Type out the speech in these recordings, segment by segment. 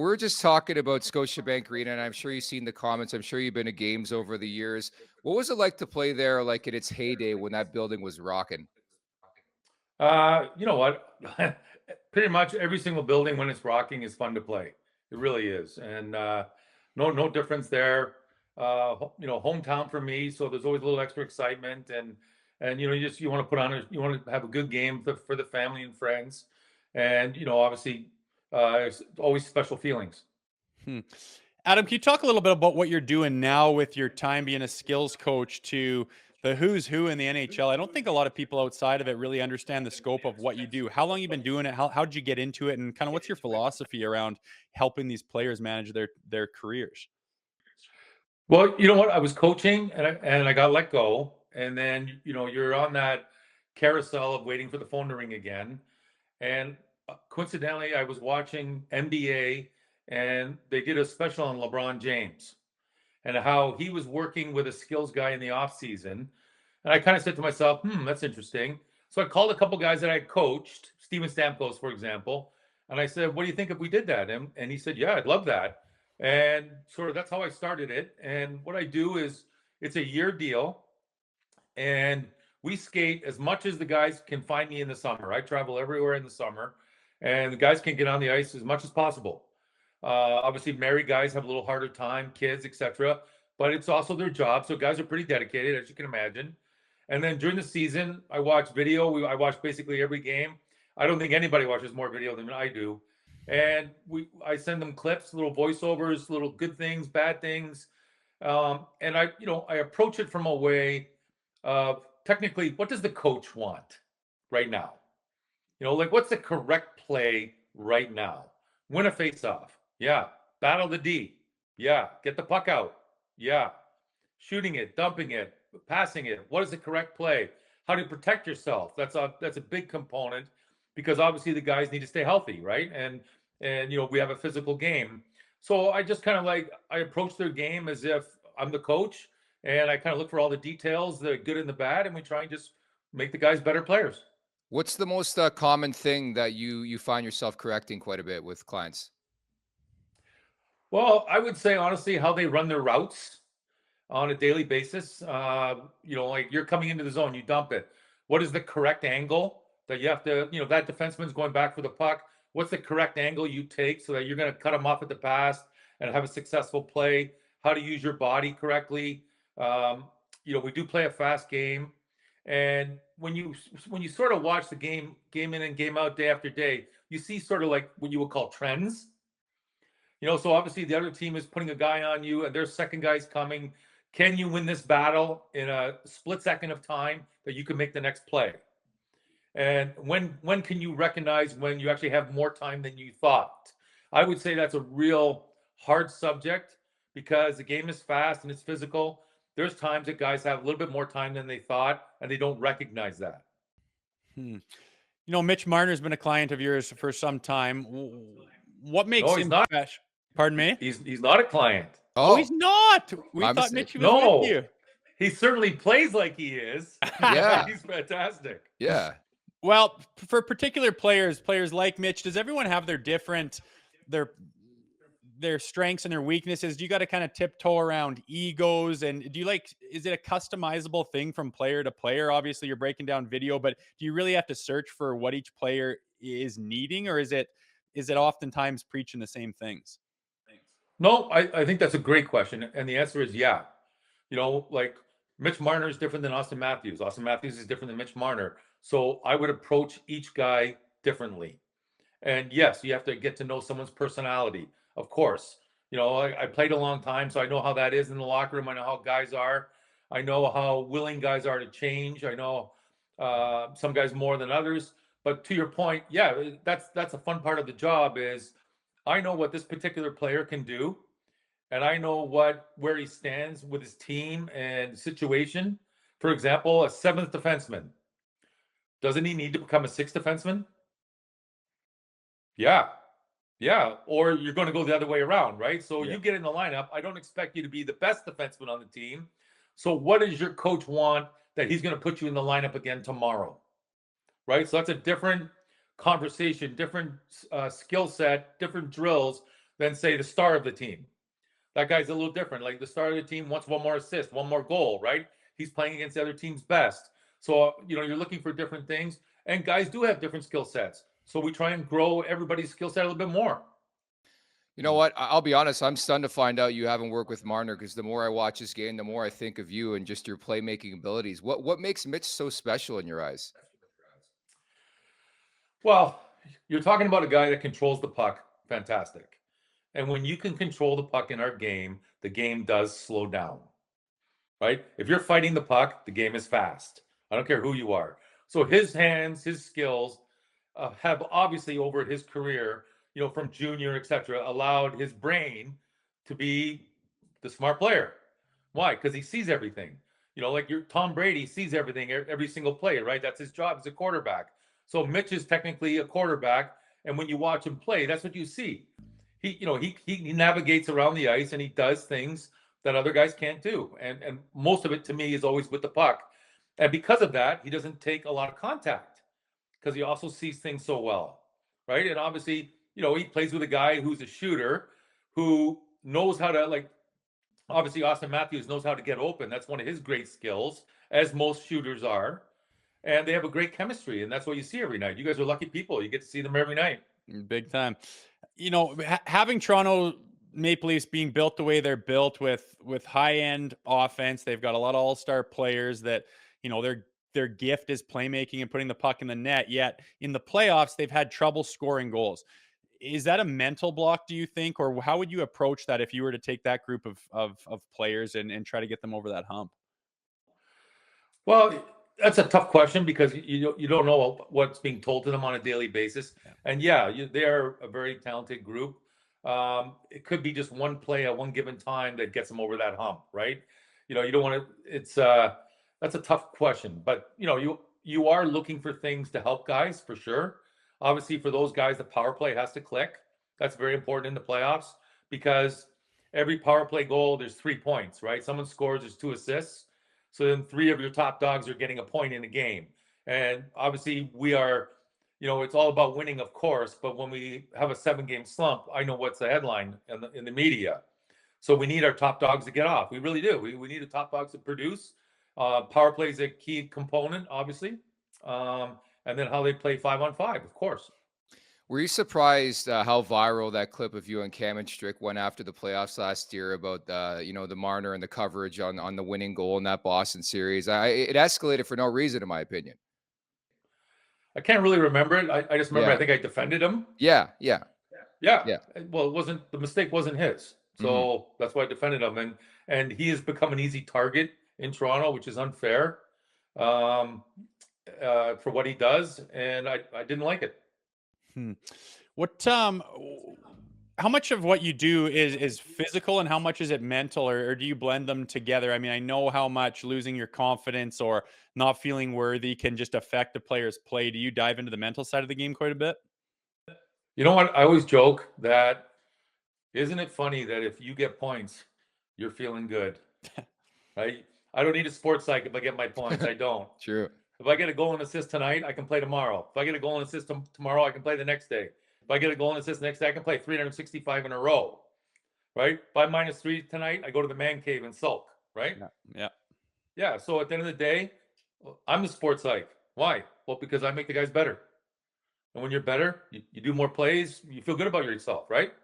We're just talking about Scotiabank Arena, and I'm sure you've seen the comments. I'm sure you've been to games over the years. What was it like to play there, like in its heyday when that building was rocking? You know what? Pretty much every single building when it's rocking is fun to play. It really is, and no difference there. Hometown for me, so there's always a little extra excitement, and you want to you want to have a good game for the family and friends, and obviously it's always special feelings. Hmm. Adam, can you talk a little bit about what you're doing now with your time being a skills coach to the who's who in the NHL? I don't think a lot of people outside of it really understand the scope of what you do. How long you been doing it? How'd you get into it? And kind of what's your philosophy around helping these players manage their careers? Well, you know what? I was coaching and I got let go. And then, you're on that carousel of waiting for the phone to ring again. And coincidentally, I was watching NBA and they did a special on LeBron James and how he was working with a skills guy in the off season. And I kind of said to myself, that's interesting. So I called a couple guys that I coached, Steven Stamkos, for example, and I said, what do you think if we did that? And he said, yeah, I'd love that. And sort of that's how I started it. And what I do is it's a year deal, and we skate as much as the guys can find me in the summer. I travel everywhere in the summer, and the guys can get on the ice as much as possible. Obviously, married guys have a little harder time, kids, etc. But it's also their job, so guys are pretty dedicated, as you can imagine. And then during the season, I watch video. I watch basically every game. I don't think anybody watches more video than I do. And I send them clips, little voiceovers, little good things, bad things, and I approach it from a way of technically, what does the coach want right now? Like what's the correct play right now? Win a face-off, yeah. Battle the D, yeah. Get the puck out, yeah. Shooting it, dumping it, passing it. What is the correct play? How do you protect yourself? That's a big component because obviously the guys need to stay healthy, right? And we have a physical game. So I just kind of I approach their game as if I'm the coach, and I kind of look for all the details, the good and the bad, and we try and just make the guys better players. What's the most common thing that you find yourself correcting quite a bit with clients? Well, I would say honestly how they run their routes on a daily basis. Like you're coming into the zone, you dump it. What is the correct angle that you have to, that defenseman's going back for the puck? What's the correct angle you take so that you're going to cut them off at the pass and have a successful play? How to use your body correctly. We do play a fast game, and when you sort of watch the game in and game out day after day, you see sort of like what you would call trends. So obviously the other team is putting a guy on you, and their second guy's coming. Can you win this battle in a split second of time that you can make the next play? And when can you recognize when you actually have more time than you thought? I would say that's a real hard subject because the game is fast and it's physical. There's times that guys have a little bit more time than they thought, and they don't recognize that. Hmm. Mitch Marner's been a client of yours for some time. What makes No, he's him not. special? Pardon me? He's not a client. Oh, he's not. We my thought mistake. Mitch was with No, you. he certainly plays like he is. Yeah. He's fantastic. Yeah. Well, for particular players like Mitch, does everyone have their strengths and their weaknesses? Do you got to kind of tiptoe around egos? And is it a customizable thing from player to player? Obviously, you're breaking down video, but do you really have to search for what each player is needing, or is it oftentimes preaching the same things? No, I think that's a great question. And the answer is yeah. Like Mitch Marner is different than Austin Matthews. Austin Matthews is different than Mitch Marner. So I would approach each guy differently. And yes, you have to get to know someone's personality, of course. I played a long time, so I know how that is in the locker room. I know how guys are. I know how willing guys are to change. I know some guys more than others. But to your point, yeah, that's a fun part of the job is I know what this particular player can do, and I know where he stands with his team and situation. For example, a seventh defenseman. Doesn't he need to become a sixth defenseman? Yeah. Yeah. Or you're going to go the other way around, right? So Yeah. you get in the lineup. I don't expect you to be the best defenseman on the team. So what does your coach want that he's going to put you in the lineup again tomorrow? Right. So that's a different conversation, different skill set, different drills than say the star of the team. That guy's a little different. Like the star of the team wants one more assist, one more goal, right? He's playing against the other team's best. So, you're looking for different things, and guys do have different skill sets. So we try and grow everybody's skill set a little bit more. You know what? I'll be honest. I'm stunned to find out you haven't worked with Marner, because the more I watch this game, the more I think of you and just your playmaking abilities. What makes Mitch so special in your eyes? Well, you're talking about a guy that controls the puck. Fantastic. And when you can control the puck in our game, the game does slow down, right? If you're fighting the puck, the game is fast. I don't care who you are. So his hands, his skills have obviously over his career, from junior, etc., allowed his brain to be the smart player. Why? Because he sees everything. Like your Tom Brady sees everything, every single play, right? That's his job as a quarterback. So Mitch is technically a quarterback, and when you watch him play, that's what you see. He navigates around the ice and he does things that other guys can't do, and most of it to me is always with the puck, and because of that, he doesn't take a lot of contact because he also sees things so well, right? And obviously, he plays with a guy who's a shooter who knows how to like. Obviously, Austin Matthews knows how to get open. That's one of his great skills, as most shooters are. And they have a great chemistry, and that's what you see every night. You guys are lucky people. You get to see them every night. Big time. Having Toronto Maple Leafs being built the way they're built with high end offense, they've got a lot of all-star players that, their gift is playmaking and putting the puck in the net. Yet in the playoffs, they've had trouble scoring goals. Is that a mental block, do you think, or how would you approach that if you were to take that group of players and try to get them over that hump? Well, that's a tough question because you don't know what's being told to them on a daily basis. Yeah. And yeah, they are a very talented group. It could be just one play at one given time that gets them over that hump, right? You don't want to. It's That's a tough question, but you are looking for things to help guys for sure. Obviously, for those guys, the power play has to click. That's very important in the playoffs because every power play goal, there's 3 points, right? Someone scores, there's 2 assists. So then 3 of your top dogs are getting a point in a game. And obviously we are, it's all about winning, of course, but when we have a 7-game slump, I know what's the headline in the media. So we need our top dogs to get off. We really do. We need the top dogs to produce. Power play is a key component, obviously. And then how they play 5-on-5, of course. Were you surprised how viral that clip of you and Cam and Strick went after the playoffs last year about the Marner and the coverage on the winning goal in that Boston series? It escalated for no reason, in my opinion. I can't really remember it. I just remember Yeah. I think I defended him. Yeah. Yeah. Well, the mistake wasn't his. So that's why I defended him. And he has become an easy target in Toronto, which is unfair for what he does. And I didn't like it. What how much of what you do is physical and how much is it mental, or do you blend them together? I mean, I know how much losing your confidence or not feeling worthy can just affect a player's play. Do you dive into the mental side of the game quite a bit? You know what? I always joke that isn't it funny that if you get points, you're feeling good, right? I don't need a sports psych if I get my points. I don't. True. If I get a goal and assist tonight, I can play tomorrow. If I get a goal and assist tomorrow, I can play the next day. If I get a goal and assist the next day, I can play 365 in a row, right? If I -3 tonight, I go to the man cave and sulk, right? Yeah. So at the end of the day, I'm the sports psych. Why? Well, because I make the guys better. And when you're better, you do more plays, you feel good about yourself, right?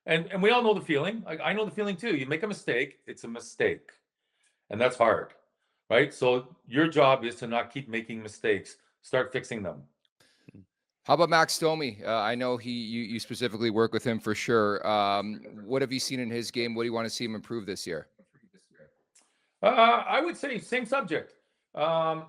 And we all know the feeling. I know the feeling too. You make a mistake, it's a mistake. And that's hard, right? So your job is to not keep making mistakes. Start fixing them. How about Max Domi? I know you specifically work with him for sure. What have you seen in his game? What do you want to see him improve this year? I would say same subject. I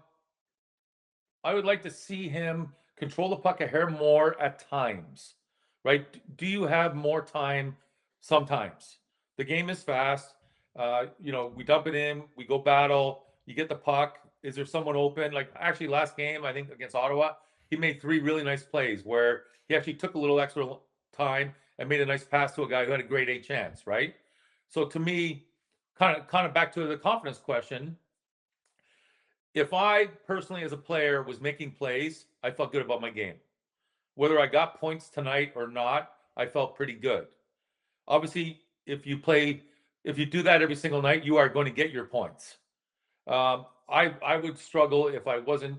would like to see him control the puck a hair more at times, right? Do you have more time? Sometimes the game is fast. We dump it in, we go battle, you get the puck. Is there someone open? Like actually last game, I think against Ottawa, he made 3 really nice plays where he actually took a little extra time and made a nice pass to a guy who had a grade A chance, right? So to me, kind of back to the confidence question, if I personally as a player was making plays, I felt good about my game. Whether I got points tonight or not, I felt pretty good. obviously, if you do that every single night, you are going to get your points. I would struggle if I wasn't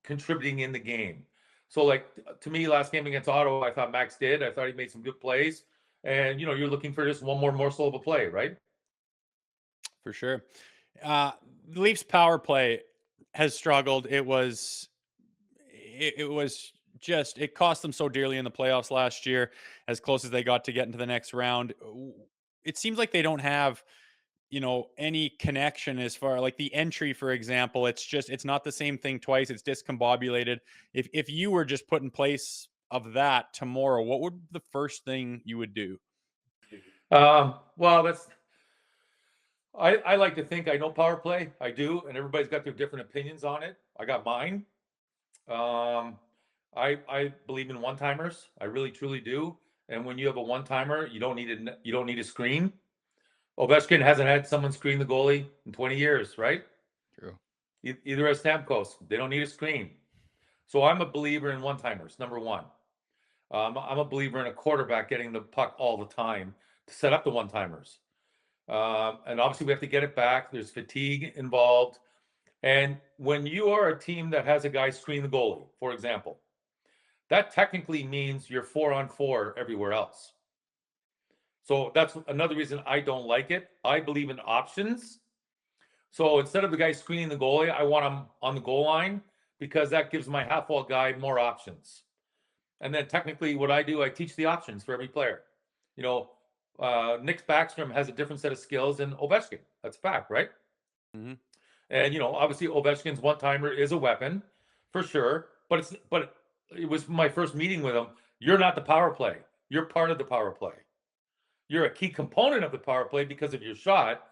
contributing in the game. So, like, to me, last game against Ottawa, I thought Max did. I thought he made some good plays. And, you're looking for just one more morsel of a play, right? For sure. The Leafs power play has struggled. It was just, it cost them so dearly in the playoffs last year, as close as they got to get into the next round. It seems like they don't have, any connection as far like the entry, for example. It's not the same thing twice. It's discombobulated. If you were just put in place of that tomorrow, what would the first thing you would do? Well, I like to think I know power play. I do, and everybody's got their different opinions on it. I got mine. I believe in one-timers. I really truly do. And when you have a one-timer, you don't need a screen. Ovechkin hasn't had someone screen the goalie in 20 years, right? True. Either has Stamkos. They don't need a screen. So I'm a believer in one-timers, number one. I'm a believer in a quarterback getting the puck all the time to set up the one-timers. And obviously we have to get it back. There's fatigue involved. And when you are a team that has a guy screen the goalie, for example, that technically means you're 4-on-4 everywhere else. So that's another reason I don't like it. I believe in options. So instead of the guy screening the goalie, I want him on the goal line, because that gives my half-wall guy more options. And then technically what I do, I teach the options for every player. Nick Backstrom has a different set of skills than Ovechkin. That's a fact, right? Mm-hmm. And, obviously Ovechkin's one-timer is a weapon for sure, but it was my first meeting with him. You're not the power play. You're part of the power play. You're a key component of the power play because of your shot,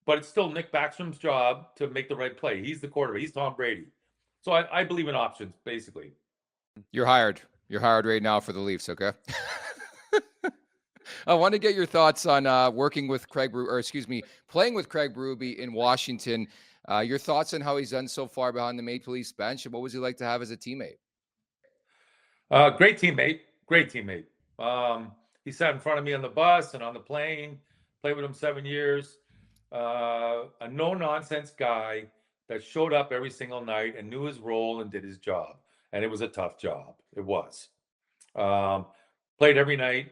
but it's still Nick Backstrom's job to make the right play. He's the quarterback. He's Tom Brady. So I believe in options, basically. You're hired. You're hired right now for the Leafs, okay? I want to get your thoughts on playing with Craig Berube in Washington. Your thoughts on how he's done so far behind the Maple Leafs bench, and what was he like to have as a teammate? Great teammate. He sat in front of me on the bus and on the plane. Played with him 7 years. A no-nonsense guy that showed up every single night and knew his role and did his job. And it was a tough job. It was. Played every night.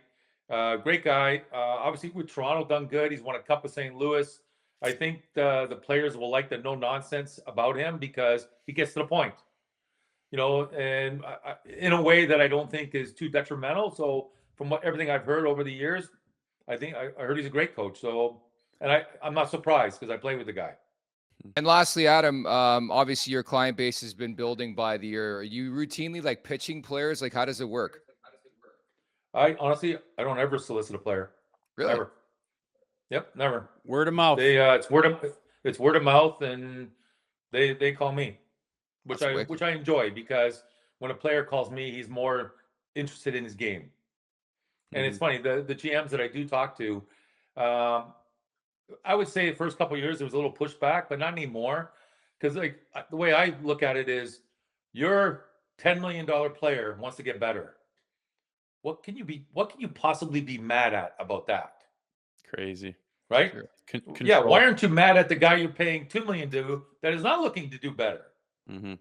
Great guy. Obviously with Toronto, done good. He's won a Cup of St. Louis. I think the players will like the no nonsense about him because he gets to the point, and in a way that I don't think is too detrimental. So from everything I've heard over the years, I heard he's a great coach. So, and I'm not surprised because I play with the guy. And lastly, Adam, obviously your client base has been building by the year. Are you routinely like pitching players? Like, how does it work? I don't ever solicit a player. Really? Never. Yep, never. Word of mouth. It's word of mouth, and they call me, which I enjoy, because when a player calls me, he's more interested in his game. And it's funny, the GMs that I do talk to, I would say the first couple of years there was a little pushback, but not anymore, because like the way I look at it is, your $10 million player wants to get better. What can you possibly be mad at about that? Crazy, right? Sure. Yeah. Why aren't you mad at the guy you're paying $2 million to that is not looking to do better? Mm-hmm.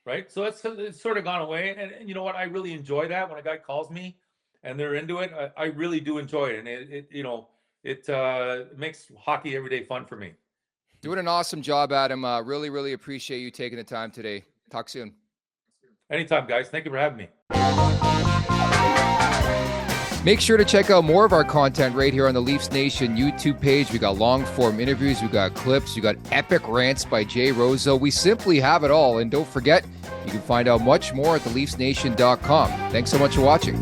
Right. So it's sort of gone away. And you know what? I really enjoy that when a guy calls me and they're into it. I really do enjoy it. And it makes hockey every day fun for me. Doing an awesome job, Adam. Really, really appreciate you taking the time today. Talk soon. Anytime, guys. Thank you for having me. Make sure to check out more of our content right here on the Leafs Nation YouTube page. We got long form interviews, we got clips, we got epic rants by Jay Rosehill. We simply have it all. And don't forget, you can find out much more at theleafsnation.com. Thanks so much for watching.